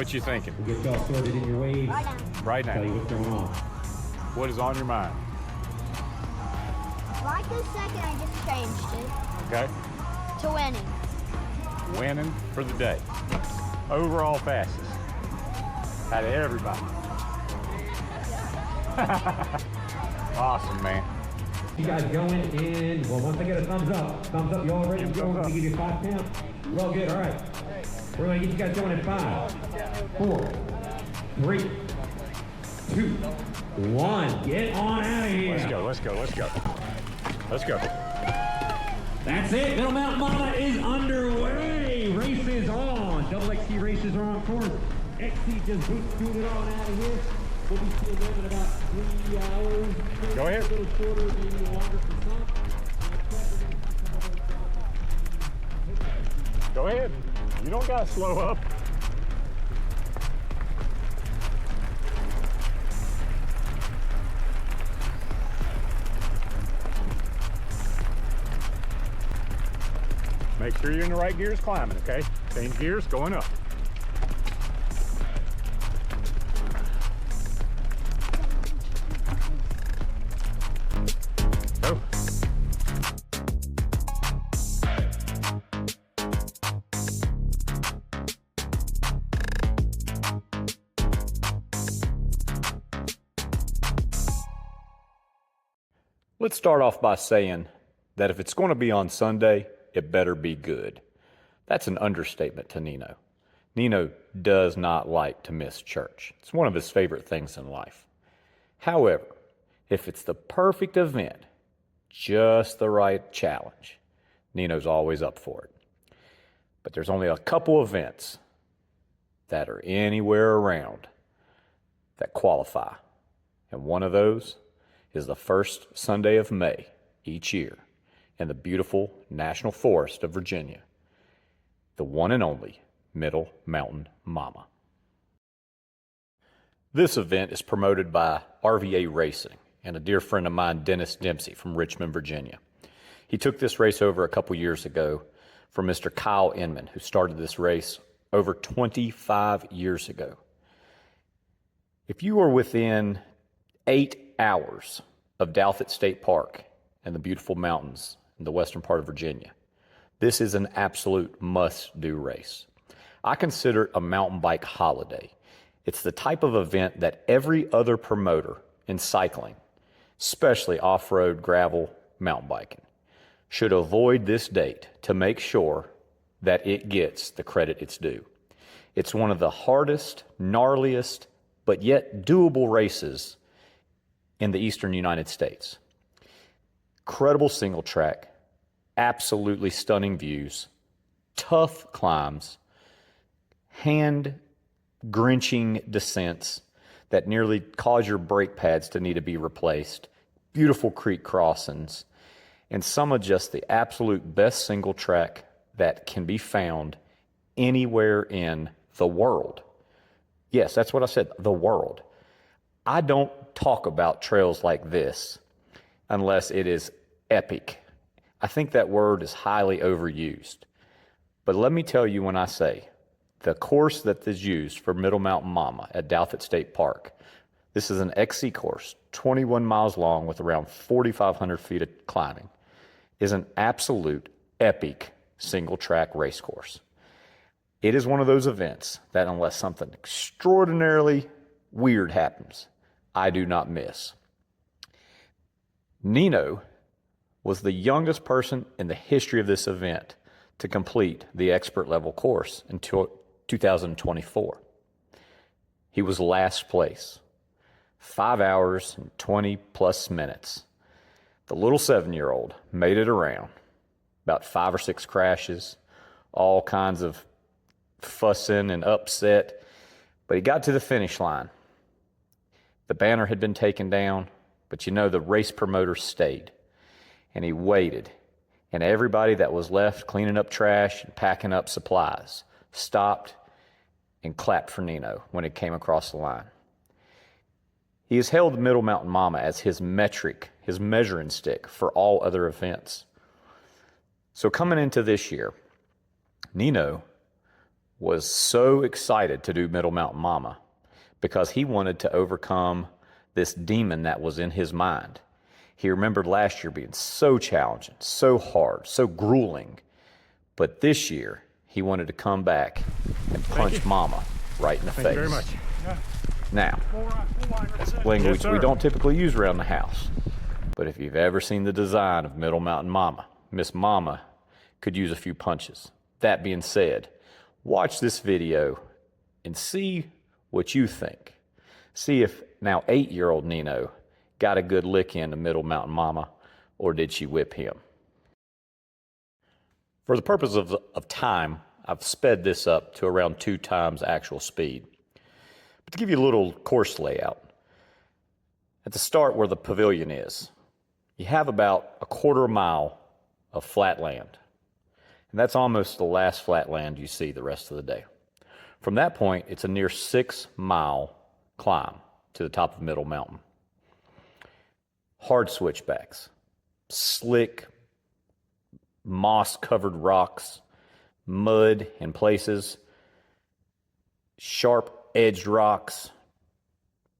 What you thinking? We'll get y'all sorted in your waves. Right now. Tell you what's going on. What is on your mind? Right this second, I just changed it Okay. to winning. Winning for the day. Overall fastest. Out of everybody. Awesome, man. You guys going in, well, once I get a thumbs up, you all ready to go? We give you 5 count. We're all good, all right. We're gonna get you guys going in 5, 4, 3, 2, 1. Get on out of here. Let's go, let's go, let's go. Let's go. That's it. Middle Mountain Momma is underway. Race is on. Double XC races are on course. XC just booted it on out of here. We'll be still going in about 3 hours. Go ahead. A little shorter, maybe longer for some. Go ahead. You don't gotta slow up. Make sure you're in the right gears climbing, okay? Change gears, going up. Go. Let's start off by saying that if it's going to be on Sunday, it better be good. That's an understatement to Nino. Nino does not like to miss church. It's one of his favorite things in life. However, if it's the perfect event, just the right challenge, Nino's always up for it. But there's only a couple events that are anywhere around that qualify. And one of those is the first Sunday of May each year in the beautiful National Forest of Virginia, the one and only Middle Mountain Momma. This event is promoted by RVA Racing and a dear friend of mine, Dennis Dempsey from Richmond, Virginia. He took this race over a couple years ago from Mr. Kyle Inman, who started this race over 25 years ago. If you are within 8 hours of Douthit State Park and the beautiful mountains in the western part of Virginia, this is an absolute must-do race. I consider it a mountain bike holiday. It's the type of event that every other promoter in cycling, especially off-road gravel mountain biking, should avoid this date to make sure that it gets the credit it's due. It's one of the hardest, gnarliest, but yet doable races in the eastern United States. Incredible single track, absolutely stunning views, tough climbs, hand-grinching descents that nearly cause your brake pads to need to be replaced, beautiful creek crossings, and some of just the absolute best single track that can be found anywhere in the world. Yes, that's what I said, the world. I don't talk about trails like this unless it is epic. I think that word is highly overused. But let me tell you, when I say the course that is used for Middle Mountain Momma at Douthit State Park, this is an XC course, 21 miles long with around 4,500 feet of climbing, is an absolute epic single track race course. It is one of those events that unless something extraordinarily weird happens, I do not miss. Nino was the youngest person in the history of this event to complete the expert level course until 2024. He was last place, 5 hours and 20 plus minutes. The little 7-year-old made it around, about 5 or 6 crashes, all kinds of fussing and upset, but he got to the finish line. The banner had been taken down, but you know, the race promoter stayed, and he waited, and everybody that was left cleaning up trash and packing up supplies stopped and clapped for Nino when he came across the line. He has held the Middle Mountain Momma as his metric, his measuring stick for all other events. So coming into this year, Nino was so excited to do Middle Mountain Momma because he wanted to overcome this demon that was in his mind. He remembered last year being so challenging, so hard, so grueling. But this year, he wanted to come back and punch Mama right in the face. Thank you very much. Now, that's language we don't typically use around the house. But if you've ever seen the design of Middle Mountain Momma, Miss Mama could use a few punches. That being said, watch this video and see what you think. See if now 8-year-old Nino got a good lick in to Middle Mountain Momma, or did she whip him? For the purpose of time, I've sped this up to around 2 times actual speed. But to give you a little course layout, at the start where the pavilion is, you have about a 1/4 mile of flat land. And that's almost the last flat land you see the rest of the day. From that point, it's a near 6-mile climb to the top of Middle Mountain. Hard switchbacks, slick, moss-covered rocks, mud in places, sharp-edged rocks,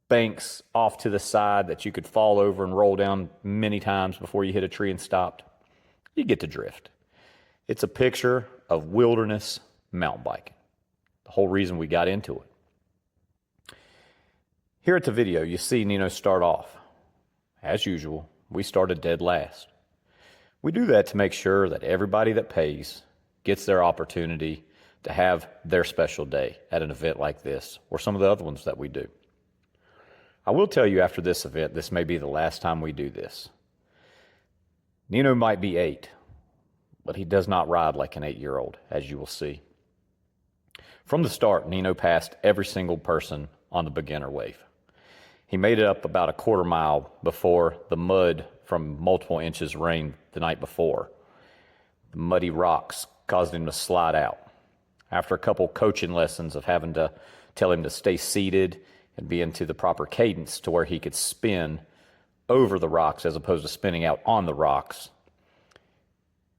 banks off to the side that you could fall over and roll down many times before you hit a tree and stopped. You get the drift. It's a picture of wilderness mountain biking. The whole reason we got into it. Here at the video, you see Nino start off. As usual, we started dead last. We do that to make sure that everybody that pays gets their opportunity to have their special day at an event like this, or some of the other ones that we do. I will tell you after this event, this may be the last time we do this. Nino might be 8, but he does not ride like an 8-year-old, as you will see. From the start, Nino passed every single person on the beginner wave. He made it up about a 1/4 mile before the mud from multiple inches of rain the night before. The muddy rocks caused him to slide out. After a couple coaching lessons of having to tell him to stay seated and be into the proper cadence to where he could spin over the rocks as opposed to spinning out on the rocks,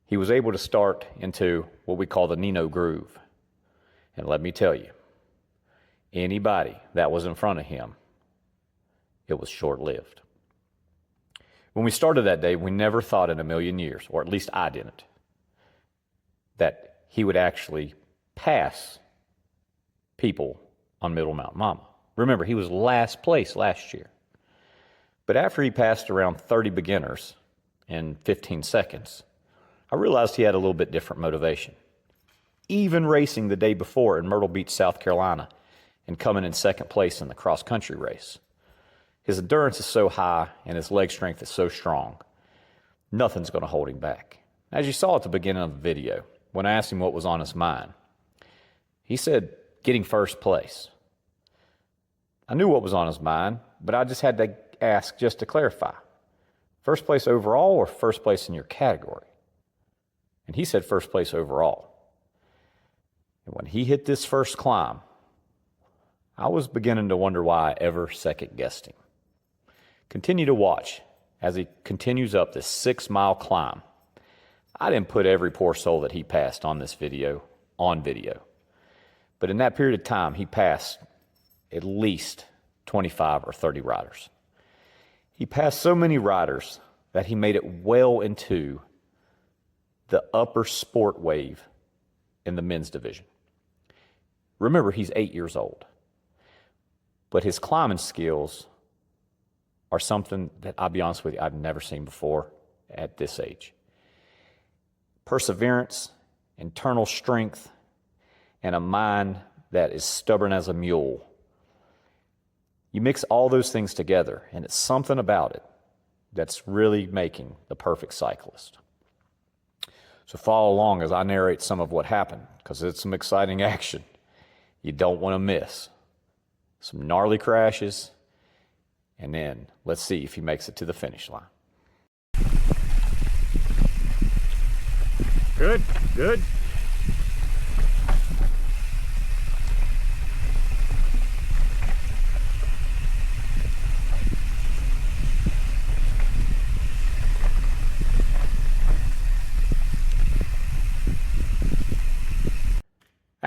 he was able to start into what we call the Nino groove. And let me tell you, anybody that was in front of him, it was short-lived. When we started that day, we never thought in a million years, or at least I didn't, that he would actually pass people on Middle Mountain Momma. Remember, he was last place last year. But after he passed around 30 beginners in 15 seconds, I realized he had a little bit different motivation. Even racing the day before in Myrtle Beach, South Carolina, and coming in second place in the cross-country race. His endurance is so high and his leg strength is so strong, nothing's going to hold him back. As you saw at the beginning of the video, when I asked him what was on his mind, he said getting first place. I knew what was on his mind, but I just had to ask just to clarify. First place overall or first place in your category? And he said first place overall. And when he hit this first climb, I was beginning to wonder why I ever second-guessed him. Continue to watch as he continues up this 6-mile climb. I didn't put every poor soul that he passed on this video on video. But in that period of time, he passed at least 25 or 30 riders. He passed so many riders that he made it well into the upper sport wave in the men's division. Remember, he's 8 years old. But his climbing skills are something that, I'll be honest with you, I've never seen before at this age. Perseverance, internal strength, and a mind that is stubborn as a mule. You mix all those things together, and it's something about it that's really making the perfect cyclist. So follow along as I narrate some of what happened, because it's some exciting action you don't want to miss. Some gnarly crashes, and then let's see if he makes it to the finish line. Good, good.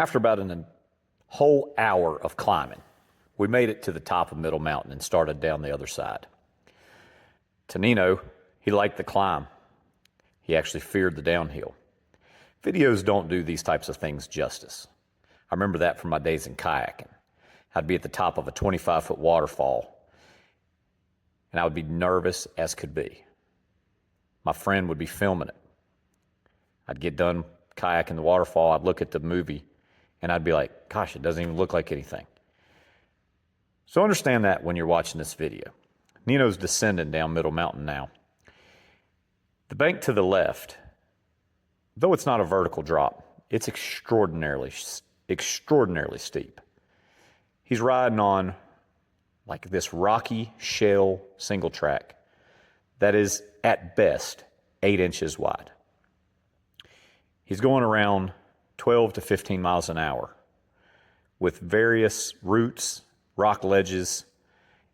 After about a whole hour of climbing, we made it to the top of Middle Mountain and started down the other side. To Nino, he liked the climb. He actually feared the downhill. Videos don't do these types of things justice. I remember that from my days in kayaking. I'd be at the top of a 25-foot waterfall, and I would be nervous as could be. My friend would be filming it. I'd get done kayaking the waterfall, I'd look at the movie, and I'd be like, gosh, it doesn't even look like anything. So understand that when you're watching this video. Nino's descending down Middle Mountain now. The bank to the left, though it's not a vertical drop, it's extraordinarily steep. He's riding on like this rocky shell single track that is at best 8 inches wide. He's going around 12 to 15 miles an hour with various roots, rock ledges,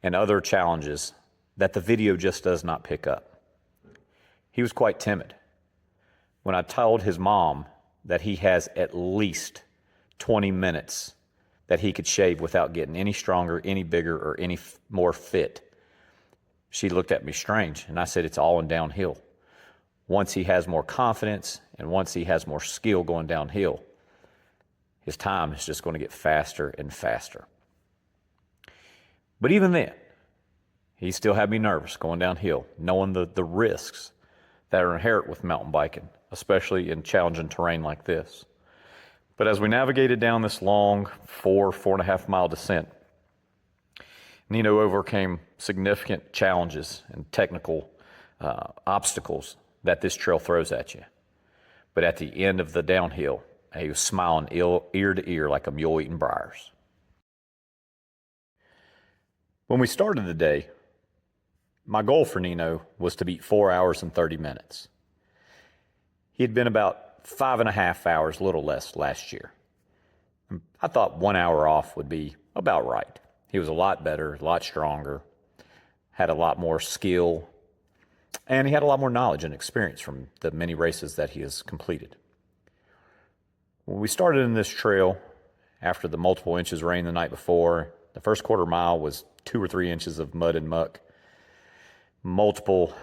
and other challenges that the video just does not pick up. He was quite timid. When I told his mom that he has at least 20 minutes that he could shave without getting any stronger, any bigger, or any more fit, she looked at me strange, and I said, it's all in downhill. Once he has more confidence and once he has more skill going downhill, his time is just going to get faster and faster. But even then, he still had me nervous going downhill, knowing the risks that are inherent with mountain biking, especially in challenging terrain like this. But as we navigated down this long 4.5 mile descent, Nino overcame significant challenges and technical obstacles that this trail throws at you. But at the end of the downhill, he was smiling ear to ear like a mule eating briars. When we started the day, my goal for Nino was to beat 4 hours and 30 minutes. He had been about 5.5 hours, a little less, last year. I thought 1 hour off would be about right. He was a lot better, a lot stronger, had a lot more skill, and he had a lot more knowledge and experience from the many races that he has completed. When we started in this trail, after the multiple inches of rain the night before, the first quarter mile was 2 or 3 inches of mud and muck, multiple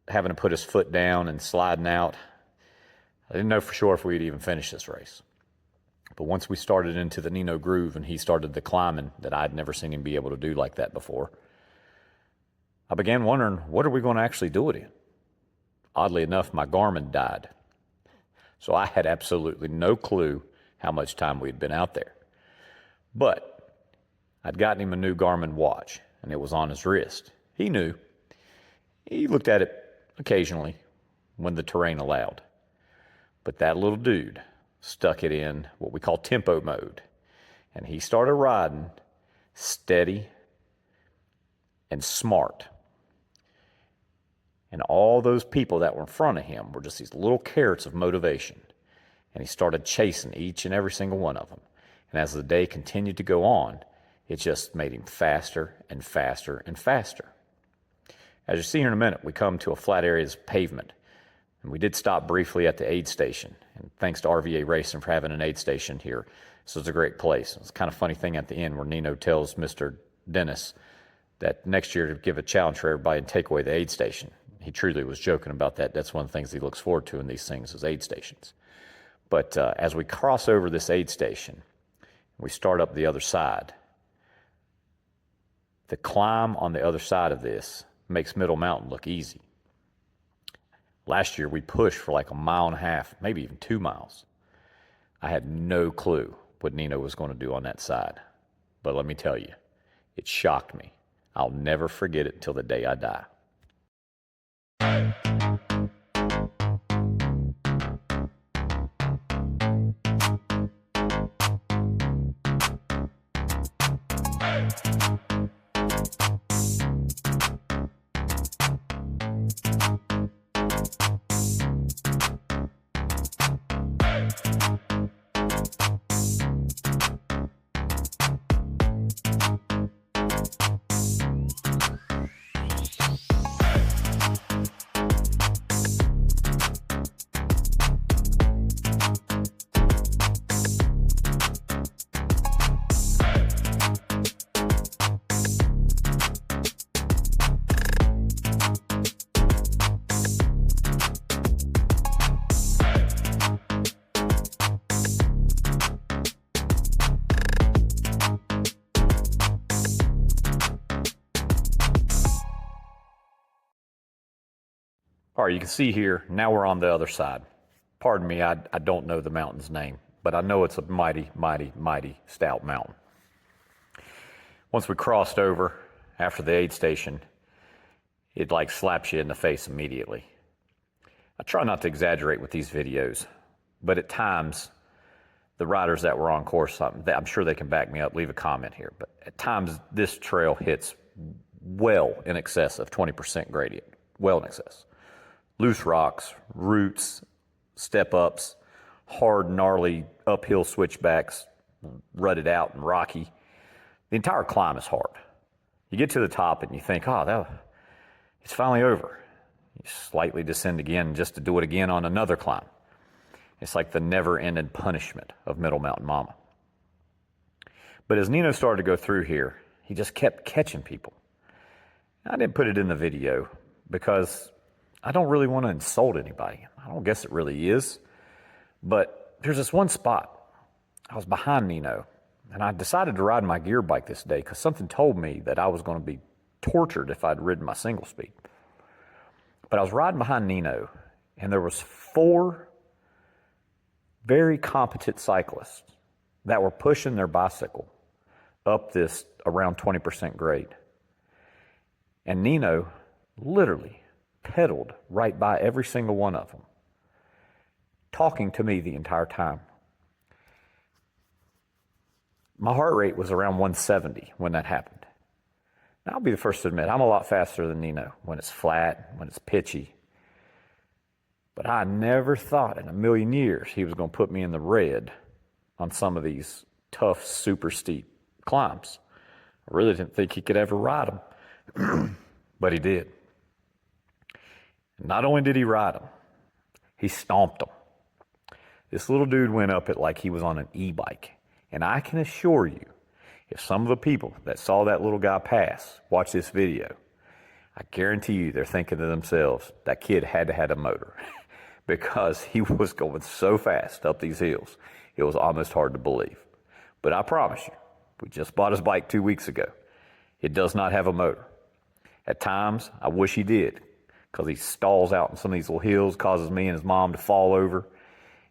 having to put his foot down and sliding out. I didn't know for sure if we'd even finish this race. But once we started into the Nino groove and he started the climbing that I'd never seen him be able to do like that before, I began wondering, what are we going to actually do it in? Oddly enough, my Garmin died. So I had absolutely no clue how much time we'd been out there. But I'd gotten him a new Garmin watch, and it was on his wrist. He knew. He looked at it occasionally when the terrain allowed. But that little dude stuck it in what we call tempo mode. And he started riding steady and smart. And all those people that were in front of him were just these little carrots of motivation. And he started chasing each and every single one of them. And as the day continued to go on, it just made him faster and faster and faster. As you see here in a minute, we come to a flat area of pavement. And we did stop briefly at the aid station. And thanks to RVA Racing for having an aid station here. This was a great place. It's kind of funny thing at the end where Nino tells Mr. Dennis that next year to give a challenge for everybody and take away the aid station. He truly was joking about that. That's one of the things he looks forward to in these things is aid stations. But as we cross over this aid station, we start up the other side. The climb on the other side of this makes Middle Mountain look easy. Last year we pushed for like 1.5 miles, maybe even 2 miles. I had no clue what Nino was going to do on that side. But let me tell you, it shocked me. I'll never forget it until the day I die. All right, you can see here, now we're on the other side. Pardon me, I don't know the mountain's name, but I know it's a mighty, mighty, mighty stout mountain. Once we crossed over after the aid station, it like slaps you in the face immediately. I try not to exaggerate with these videos, but at times, the riders that were on course, I'm sure they can back me up, leave a comment here, but at times this trail hits well in excess of 20% gradient, well in excess. Loose rocks, roots, step-ups, hard, gnarly uphill switchbacks, rutted out and rocky. The entire climb is hard. You get to the top and you think, oh, it's finally over. You slightly descend again just to do it again on another climb. It's like the never-ending punishment of Middle Mountain Momma. But as Nino started to go through here, he just kept catching people. I didn't put it in the video because I don't really want to insult anybody. I don't guess it really is. But there's this one spot. I was behind Nino, and I decided to ride my gear bike this day because something told me that I was going to be tortured if I'd ridden my single speed. But I was riding behind Nino, and there was 4 very competent cyclists that were pushing their bicycle up this around 20% grade. And Nino literally pedaled right by every single one of them, talking to me the entire time. My heart rate was around 170 when that happened. Now, I'll be the first to admit, I'm a lot faster than Nino when it's flat, when it's pitchy. But I never thought in a million years he was going to put me in the red on some of these tough, super steep climbs. I really didn't think he could ever ride them, but he did. Not only did he ride them, he stomped them. This little dude went up it like he was on an e-bike. And I can assure you, if some of the people that saw that little guy pass watch this video, I guarantee you they're thinking to themselves, that kid had to have a motor because he was going so fast up these hills. It was almost hard to believe. But I promise you, we just bought his bike 2 weeks ago. It does not have a motor. At times, I wish he did, because he stalls out in some of these little hills, causes me and his mom to fall over,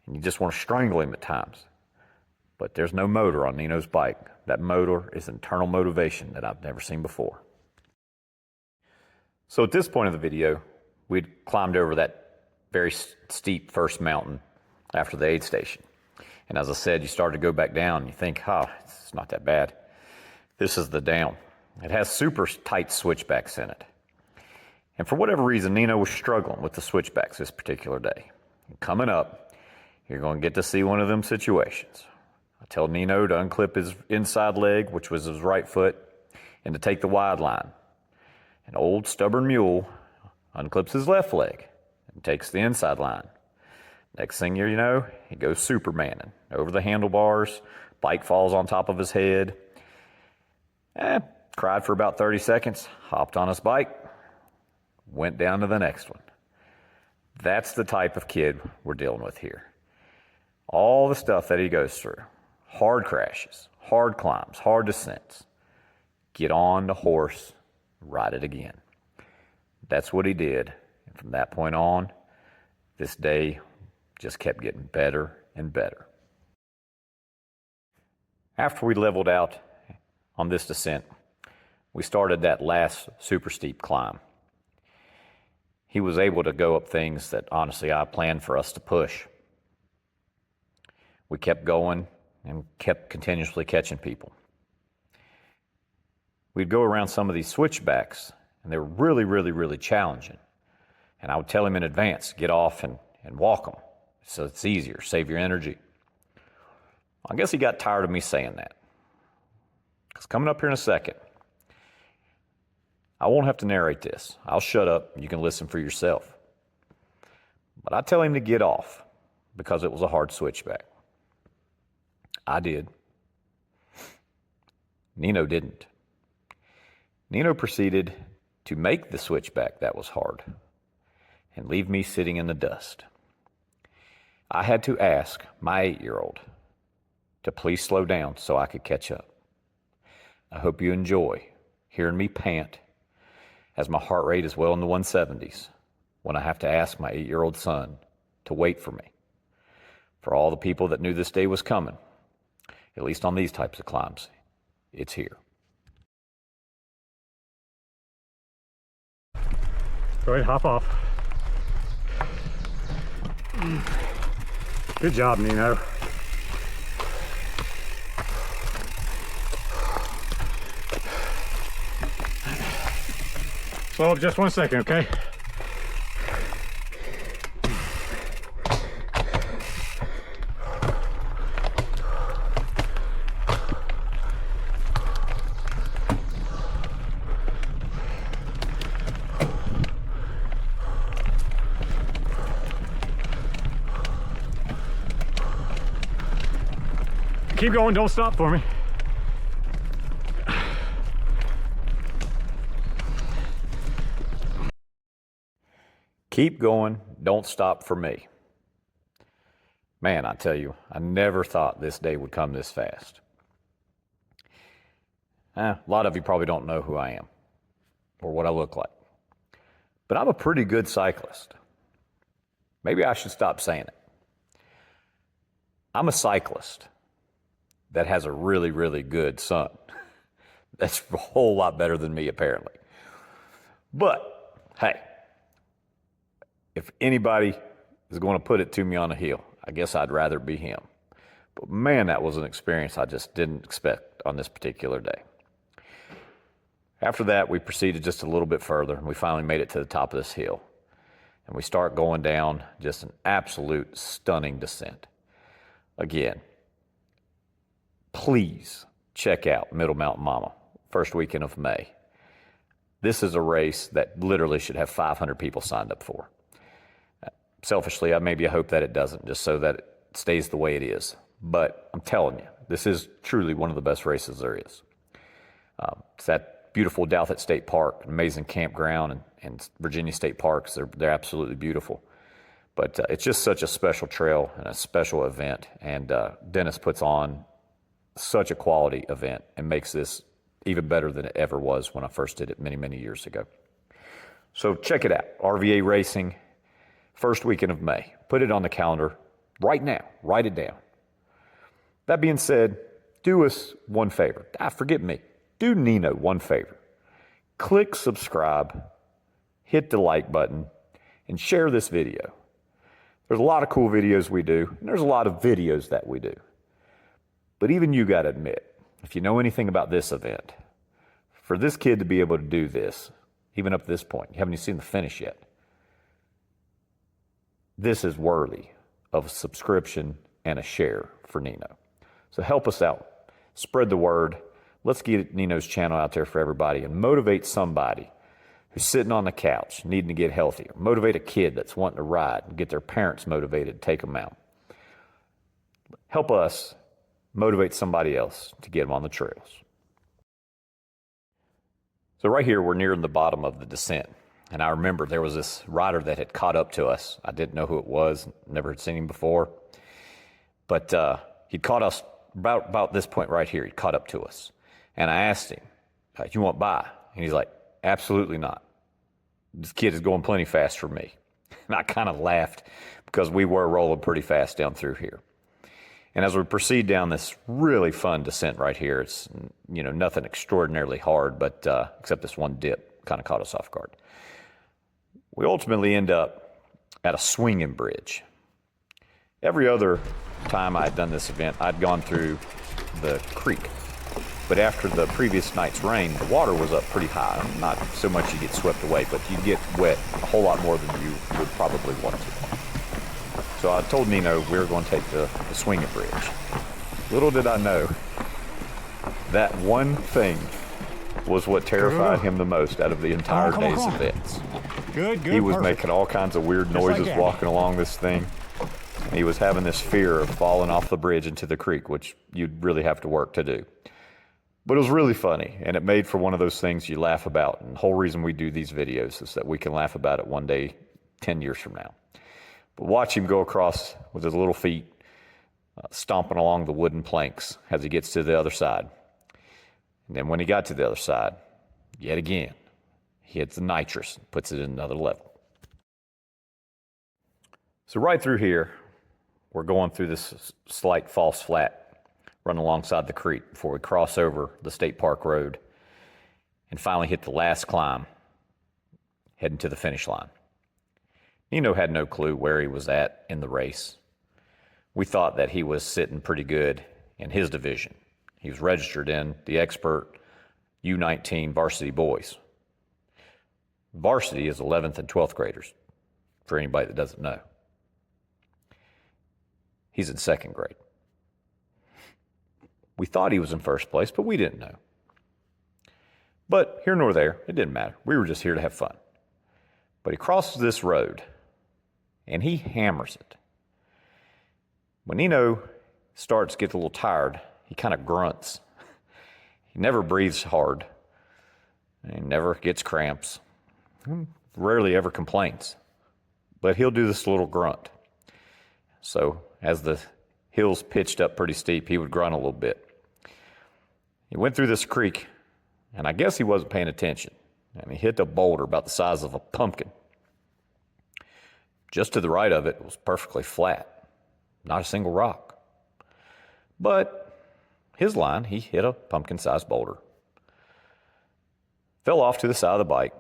and you just want to strangle him at times. But there's no motor on Nino's bike. That motor is internal motivation that I've never seen before. So at this point of the video, we'd climbed over that very steep first mountain after the aid station. And as I said, you start to go back down and you think, oh, it's not that bad. This is the down. It has super tight switchbacks in it. And for whatever reason, Nino was struggling with the switchbacks this particular day. And coming up, you're going to get to see one of them situations. I tell Nino to unclip his inside leg, which was his right foot, and to take the wide line. An old stubborn mule unclips his left leg and takes the inside line. Next thing you know, he goes Supermaning over the handlebars, bike falls on top of his head. Cried for about 30 seconds, hopped on his bike, went down to the next one. That's the type of kid we're dealing with here. All the stuff that he goes through. Hard crashes, hard climbs, hard descents. Get on the horse, ride it again. That's what he did. And from that point on, this day just kept getting better and better. After we leveled out on this descent, we started that last super steep climb. He was able to go up things that honestly I planned for us to push. We kept going and kept continuously catching people. We'd go around some of these switchbacks, and they were really, really, really challenging. And I would tell him in advance, get off and walk them, so it's easier, save your energy. I guess he got tired of me saying that. Because coming up here in a second, I won't have to narrate this. I'll shut up, and you can listen for yourself. But I tell him to get off, because it was a hard switchback. I did. Nino didn't. Nino proceeded to make the switchback that was hard and leave me sitting in the dust. I had to ask my 8-year-old to please slow down so I could catch up. I hope you enjoy hearing me pant as my heart rate is well in the 170s when I have to ask my 8-year-old son to wait for me. For all the people that knew this day was coming, at least on these types of climbs, it's here. Go ahead, hop off. Good job, Nino. Slow up just 1 second, okay? Keep going, don't stop for me. Keep going, don't stop for me. Man, I tell you, I never thought this day would come this fast. A lot of you probably don't know who I am or what I look like, but I'm a pretty good cyclist. Maybe I should stop saying it. I'm a cyclist that has a really, really good son. That's a whole lot better than me, apparently. But, hey, if anybody is going to put it to me on a hill, I guess I'd rather be him. But man, that was an experience I just didn't expect on this particular day. After that, we proceeded just a little bit further, and we finally made it to the top of this hill. And we start going down just an absolute stunning descent. Again, please check out Middle Mountain Momma, first weekend of May. This is a race that literally should have 500 people signed up for. Selfishly, I hope that it doesn't, just so that it stays the way it is. But I'm telling you, this is truly one of the best races there is. It's that beautiful Douthit State Park, amazing campground, and Virginia State Parks. They're absolutely beautiful. But it's just such a special trail and a special event. And Dennis puts on such a quality event and makes this even better than it ever was when I first did it many, many years ago. So check it out, RVA Racing, first weekend of May. Put it on the calendar right now. Write it down. That being said, do us one favor. Forget me. Do Nino one favor. Click subscribe, hit the like button, and share this video. There's a lot of cool videos we do, and there's a lot of videos that we do. But even you got to admit, if you know anything about this event, for this kid to be able to do this, even up to this point, you haven't even seen the finish yet, this is worthy of a subscription and a share for Nino. So help us out. Spread the word. Let's get Nino's channel out there for everybody and motivate somebody who's sitting on the couch needing to get healthier. Motivate a kid that's wanting to ride and get their parents motivated to take them out. Help us motivate somebody else to get them on the trails. So right here, we're nearing the bottom of the descent. And I remember there was this rider that had caught up to us. I didn't know who it was, never had seen him before. But he'd caught us about this point right here. He caught up to us. And I asked him, you want by? And he's like, absolutely not. This kid is going plenty fast for me. And I kind of laughed because we were rolling pretty fast down through here. And as we proceed down this really fun descent right here, it's, nothing extraordinarily hard, but except this one dip kind of caught us off guard. We ultimately end up at a swinging bridge. Every other time I had done this event, I'd gone through the creek. But after the previous night's rain, the water was up pretty high. Not so much you get swept away, but you get wet a whole lot more than you would probably want to. So I told Nino we were going to take the swinging bridge. Little did I know, that one thing was what terrified him the most out of the entire day's events. Good, He was perfect. making all kinds of weird noises that. walking along this thing. He was having this fear of falling off the bridge into the creek, which you'd really have to work to do. But it was really funny, and it made for one of those things you laugh about. And the whole reason we do these videos is that we can laugh about it one day, 10 years from now. But watch him go across with his little feet, stomping along the wooden planks as he gets to the other side. And then when he got to the other side, yet again, he hits the nitrous and puts it at another level. So right through here, we're going through this slight false flat, running alongside the creek before we cross over the state park road and finally hit the last climb, heading to the finish line. Nino had no clue where he was at in the race. We thought that he was sitting pretty good in his division. He was registered in the expert U19 varsity boys. Varsity is 11th and 12th graders, for anybody that doesn't know. He's in second grade. We thought he was in first place, but we didn't know. But here nor there, it didn't matter. We were just here to have fun. But he crosses this road, and he hammers it. When Nino starts to get a little tired, he kind of grunts. He never breathes hard. He never gets cramps. Rarely ever complains. But he'll do this little grunt. So as the hills pitched up pretty steep, he would grunt a little bit. He went through this creek, and I guess he wasn't paying attention. And he hit a boulder about the size of a pumpkin. Just to the right of it was perfectly flat. Not a single rock. But his line, he hit a pumpkin-sized boulder. Fell off to the side of the bike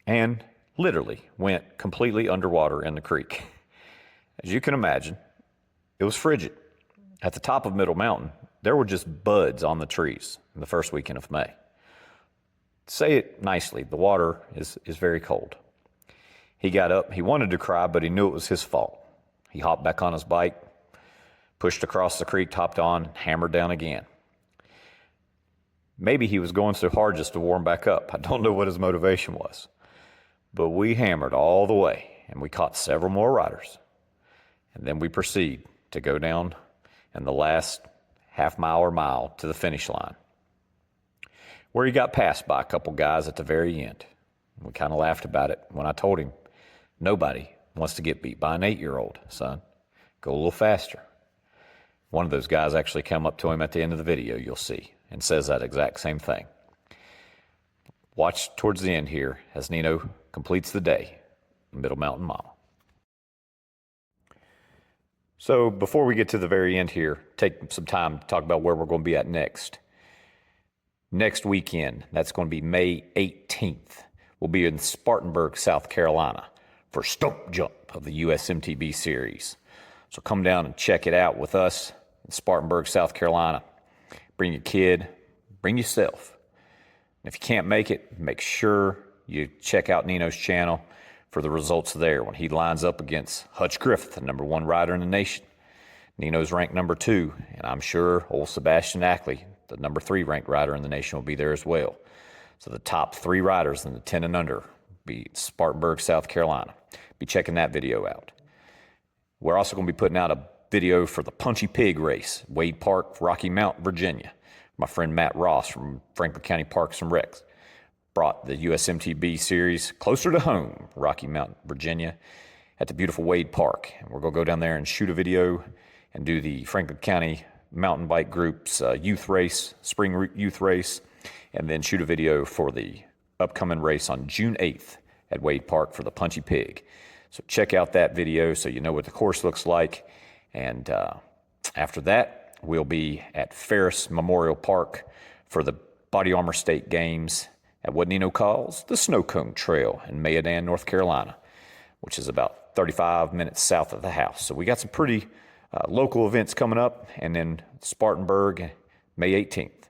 and literally went completely underwater in the creek. As you can imagine, it was frigid. At the top of Middle Mountain, there were just buds on the trees in the first weekend of May. To say it nicely, the water is very cold. He got up, he wanted to cry, but he knew it was his fault. He hopped back on his bike, pushed across the creek, hopped on, and hammered down again. Maybe he was going so hard just to warm back up. I don't know what his motivation was. But we hammered all the way, and we caught several more riders. And then we proceed to go down in the last half mile or mile to the finish line, where he got passed by a couple guys at the very end. We kind of laughed about it when I told him, nobody wants to get beat by an 8-year-old, son. Go a little faster. One of those guys actually came up to him at the end of the video, you'll see, and says that exact same thing. Watch towards the end here as Nino completes the day, Middle Mountain Momma. So before we get to the very end here, take some time to talk about where we're going to be at next. Next weekend, that's going to be May 18th, we'll be in Spartanburg, South Carolina for Stump Jump of the US MTB series. So come down and check it out with us in Spartanburg, South Carolina. Bring your kid, bring yourself. And if you can't make it, make sure you check out Nino's channel for the results there when he lines up against Hutch Griffith, the #1 rider in the nation. Nino's ranked #2, and I'm sure old Sebastian Ackley, the #3 ranked rider in the nation, will be there as well. So the top 3 riders in the 10 and under will be Spartanburg, South Carolina. Be checking that video out. We're also going to be putting out a video for the Punchy Pig race, Wade Park, Rocky Mount, Virginia. My friend Matt Ross from Franklin County Parks and Recs brought the US MTB series closer to home, Rocky Mount, Virginia, at the beautiful Wade Park. And we're going to go down there and shoot a video and do the Franklin County Mountain Bike Group's youth race, spring youth race, and then shoot a video for the upcoming race on June 8th at Wade Park for the Punchy Pig. So check out that video so you know what the course looks like. And after that, we'll be at Ferris Memorial Park for the Body Armor State Games at what Nino calls the Snow Cone Trail in Mayodan, North Carolina, which is about 35 minutes south of the house. So we got some pretty local events coming up, and then Spartanburg, May 18th.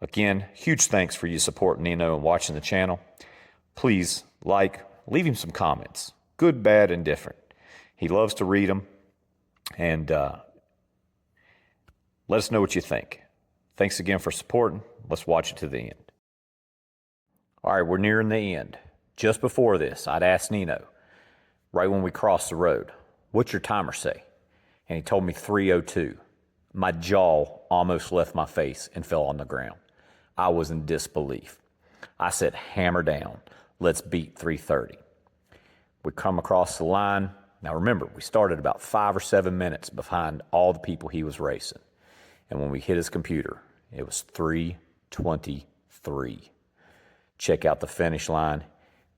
Again, huge thanks for you supporting Nino and watching the channel. Please leave him some comments, good, bad, and different. He loves to read them, and let us know what you think. Thanks again for supporting. Let's watch it to the end. All right, we're nearing the end. Just before this, I'd asked Nino, right when we crossed the road, what's your timer say? And he told me 3:02. My jaw almost left my face and fell on the ground. I was in disbelief. I said, hammer down. Let's beat 3:30. We come across the line. Now remember, we started about 5 or 7 minutes behind all the people he was racing. And when we hit his computer, it was 3:23. Check out the finish line.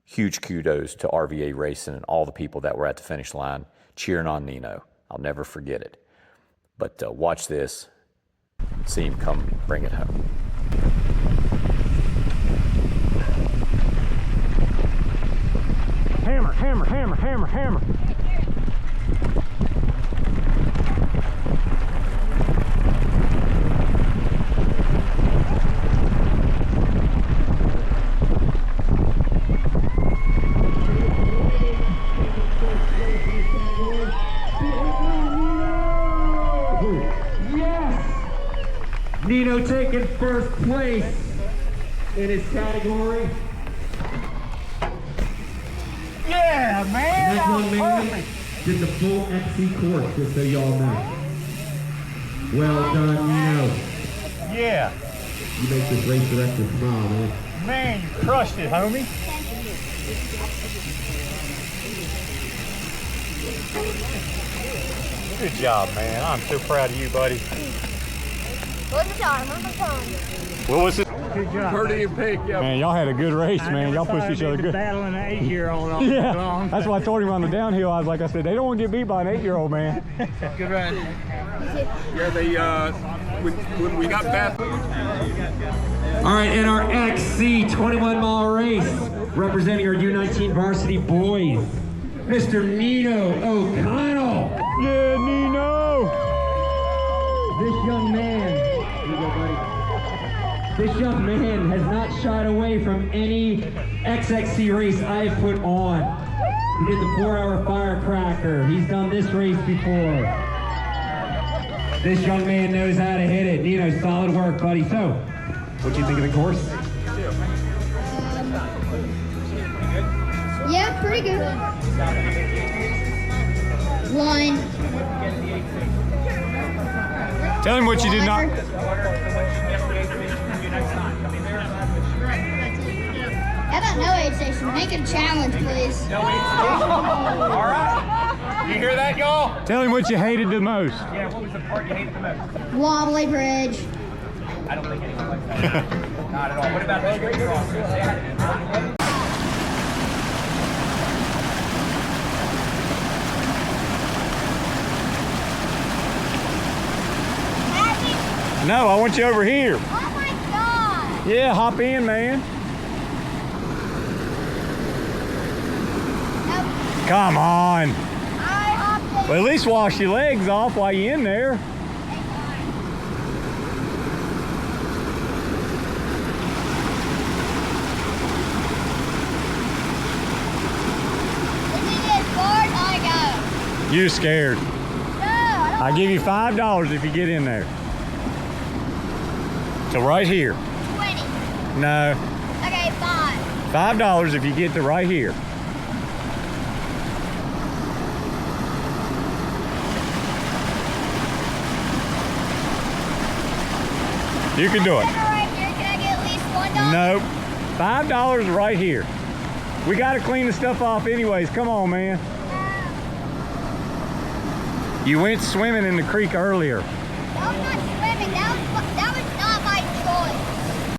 Huge kudos to RVA Racing and all the people that were at the finish line cheering on Nino. I'll never forget it. But watch this. See him come bring it home. Hammer, hammer, hammer, hammer, hammer. Nino taking first place in his category. Yeah, man. That young man did the full XC course, just so y'all know. Well done, Nino. Yeah. You make this race director smile, man. Man, you crushed it, homie. Good job, man. I'm so proud of you, buddy. What's the time? What was it? Good job. Pretty and pink, yeah. Man, y'all had a good race, man. Y'all pushed each other good. Battling an 8-year-old all Yeah, long. that's why I told him on the downhill. I was like, I said, they don't want to get beat by an 8-year-old, man. Good run. Yeah, they, when we got back. All right, in our XC 21-mile race, representing our U19 varsity boys, Mr. Nino O'Connell. Yeah, Nino. This young man, has not shied away from any XXC race I have put on. He did the 4-hour firecracker. He's done this race before. This young man knows how to hit it. Nino, solid work, buddy. So, what do you think of the course? Yeah, pretty good. One. Tell him what you did not. How about no aid station? Make it a challenge, please. All right. You hear that, y'all? Tell him what you hated the most. Yeah, what was the part you hated the most? Wobbly bridge. I don't think anything like that. Not at all. What about the straight cross? No, I want you over here. Oh my God. Yeah, hop in, man. Nope. Come on. I hopped in. Well, at least wash your legs off while you're in there. If he gets bored, I go. You're scared. No, I don't. I'll give you $5 if you get in there. So right here. 20. No, Okay, 5. $5 if you get to right here. You can do it. Right here, can I get at least $1? Nope. $5 right here. We got to clean the stuff off anyways. Come on, man. You went swimming in the creek earlier. That was not swimming. That was